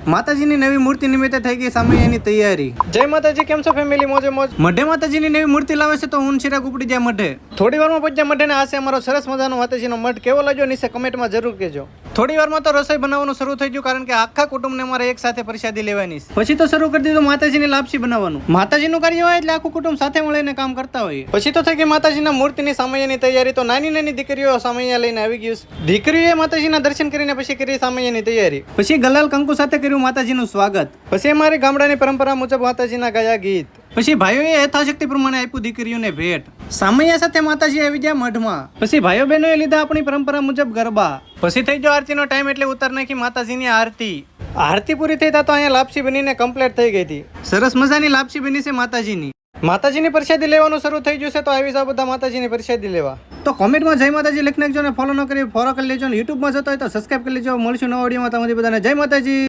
માતાજીની નવી મૂર્તિ નિમિત્તે થઈ ગઈ સામૈયાની તૈયારી। જય માતાજી, કેમ છો ફેમિલી? મોજે મોજ। મઢે માતાજીની નવી મૂર્તિ લાવે છે તો હું ચિરાગ ઉપડી જાય મઢે। થોડી વારમાં પહોંચ્યા મઢે ને આ છે અમારો સરસ મજાનો માતાજીનો મઠ। કેવો લાગ્યો નીચે કમેન્ટમાં જરૂર કહેજો। થોડી વારમાં તો રસોઈ બનાવવાનું શરૂ થઈ ગયું, કારણ કે આખા કુટુંબને અમારે એક સાથે પ્રસાદી લેવાની છે। પછી તો શરૂ કરી દીધું માતાજીની લાપસી બનાવવાનું। માતાજીનું કાર્ય હોય એટલે આખું કુટુંબ સાથે મળીને કામ કરતા હોઈએ। પછી તો થઈ ગઈ માતાજીના મૂર્તિની સામૈયાની તૈયારી। તો નાની નાની દીકરીઓ સામૈયા લઈને આવી ગયું છે। દીકરીઓએ માતાજીના દર્શન કરીને પછી કરી સામૈયાની તૈયારી। પછી ગલાલ કંકુ સાથે કર્યું માતાજીનું સ્વાગત। પછી અમારી ગામડાની પરંપરા મુજબ માતાજીના ગાયા ગીત। પછી ભાઈઓએ યથાશક્તિ પ્રમાણે આપ્યું દીકરીઓને ભેટ। સામૈયા સાથે માતાજી આવી ગયા મઢમાં। પછી ભાઈઓ બહેનોએ લીધા આપણી પરંપરા મુજબ ગરબા। પછી થઈ ગયો આરતીનો ટાઈમ એટલે ઉતાર નાખી માતાજીની આરતી। આરતી પૂરી થઈ તા તો અહીંયા લાપસી બનીને કમ્પ્લીટ થઈ ગઈ હતી। સરસ મજાની લાપસી બની છે માતાજીની। માતાજીની પ્રસાદી લેવાનું શરૂ થઈ ગયું છે, તો આવી જાવ બધા માતાજીની પ્રસાદી લેવા। તો કોમેન્ટમાં જય માતાજી લખી નાખજો ને ફોલો ન કરી ફોલો કરી લેજો ને યુટ્યુબમાં જતો હોય તો સબસ્ક્રાઈબ કરી લેજો। મળશું નવા વિડીયોમાં, તમારી બધાને જય માતાજી।